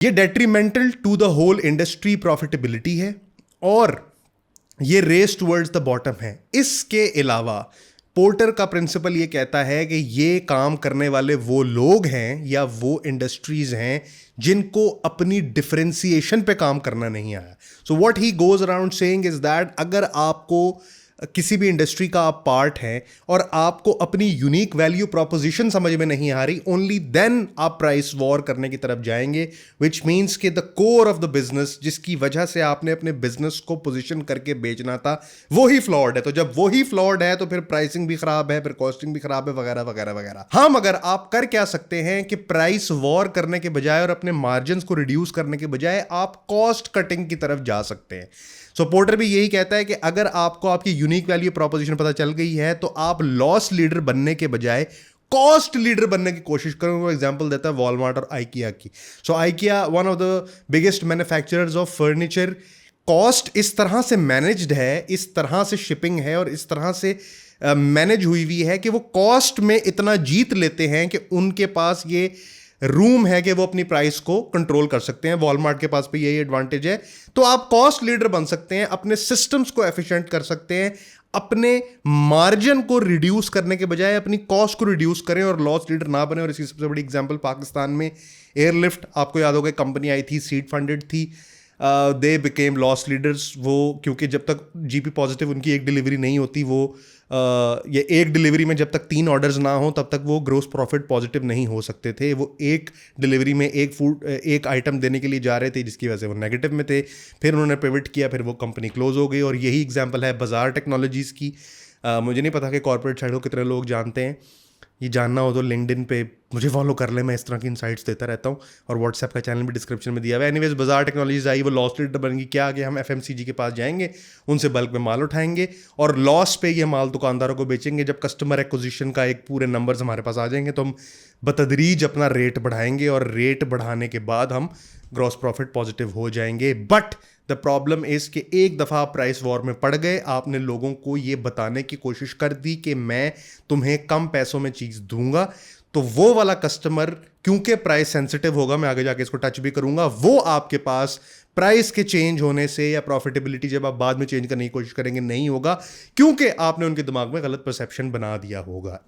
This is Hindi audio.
ये detrimental to the whole industry profitability है और ये रेस टुवर्ड्स द बॉटम है। इसके अलावा पोर्टर का प्रिंसिपल ये कहता है कि ये काम करने वाले वो लोग हैं या वो इंडस्ट्रीज हैं जिनको अपनी डिफरेंशिएशन पे काम करना नहीं आया। So what he goes around saying is that अगर आपको किसी भी इंडस्ट्री का आप पार्ट हैं और आपको अपनी यूनिक वैल्यू प्रोपोजिशन समझ में नहीं आ रही, ओनली देन आप प्राइस वॉर करने की तरफ जाएंगे, विच मीन्स कि the core of the business जिसकी वजह से आपने अपने बिजनेस को पोजीशन करके बेचना था वो ही फ्लॉड है। तो जब वो ही फ्लॉड है तो फिर प्राइसिंग भी खराब है, फिर कॉस्टिंग भी खराब है, वगैरह वगैरह वगैरह। हाँ, मगर आप कर क्या सकते हैं कि प्राइस वॉर करने के बजाय और अपने मार्जिन को रिड्यूस करने के बजाय आप कॉस्ट कटिंग की तरफ जा सकते हैं। सो पोर्टर भी यही कहता है कि अगर आपको आपकी यूनिक वैल्यू प्रोपोजिशन पता चल गई है तो आप लॉस लीडर बनने के बजाय कॉस्ट लीडर बनने की कोशिश करें। वो एग्जांपल देता है वॉलमार्ट और आइकिया की। So IKEA one of the biggest manufacturers of furniture, cost इस तरह से मैनेज्ड है, इस तरह से शिपिंग है और इस तरह से मैनेज हुई है कि वो कॉस्ट में इतना जीत लेते हैं कि उनके पास ये रूम है कि वो अपनी प्राइस को कंट्रोल कर सकते हैं। वॉलमार्ट के पास भी यही एडवांटेज है। तो आप कॉस्ट लीडर बन सकते हैं, अपने सिस्टम्स को एफिशिएंट कर सकते हैं, अपने मार्जिन को रिड्यूस करने के बजाय अपनी कॉस्ट को रिड्यूस करें और लॉस लीडर ना बने। और इसकी सबसे बड़ी एग्जांपल पाकिस्तान में एयरलिफ्ट, आपको याद होगा कंपनी आई थी, सीड फंडेड थी, दे बिकेम लॉस लीडर्स। वो क्योंकि जब तक जीपी पॉजिटिव उनकी एक डिलीवरी नहीं होती, वो ये एक डिलीवरी में जब तक 3 ऑर्डर्स ना हो तब तक वो ग्रोस प्रॉफिट पॉजिटिव नहीं हो सकते थे। वो एक डिलीवरी में एक आइटम देने के लिए जा रहे थे जिसकी वजह से वो नेगेटिव में थे। फिर उन्होंने पिवट किया, फिर वो कंपनी क्लोज हो गई। और यही एग्जांपल है बाजार टेक्नोलॉजीज़ की। मुझे नहीं पता कि कॉर्पोरेट साइड को कितने लोग जानते हैं, ये जानना हो तो लिंक्डइन पे मुझे फॉलो कर ले, मैं इस तरह की इनसाइट्स देता रहता हूँ। और व्हाट्सएप का चैनल भी डिस्क्रिप्शन में दिया हुआ है। एनीवेज, बाजार टेक्नोलॉजीज आई, वो लॉस लीडर बन गई। क्या कि हम एफएमसीजी के पास जाएंगे, उनसे बल्क में माल उठाएंगे और लॉस पे ये माल दुकानदारों को बेचेंगे। जब कस्टमर एक्विजिशन का एक पूरे नंबर्स हमारे पास आ जाएंगे तो हम बतदरीज अपना रेट बढ़ाएंगे और रेट बढ़ाने के बाद हम ग्रॉस प्रॉफिट पॉजिटिव हो जाएंगे। बट द प्रॉब्लम इज कि एक दफ़ा प्राइस वॉर में पड़ गए, आपने लोगों को ये बताने की कोशिश कर दी कि मैं तुम्हें कम पैसों में चीज़ दूंगा, तो वो वाला कस्टमर क्योंकि प्राइस सेंसिटिव होगा, मैं आगे जाके इसको टच भी करूंगा, वो आपके पास प्राइस के चेंज होने से या प्रॉफिटेबिलिटी जब आप बाद में चेंज करने की कोशिश करेंगे नहीं होगा, क्योंकि आपने उनके दिमाग में गलत परसेप्शन बना दिया होगा।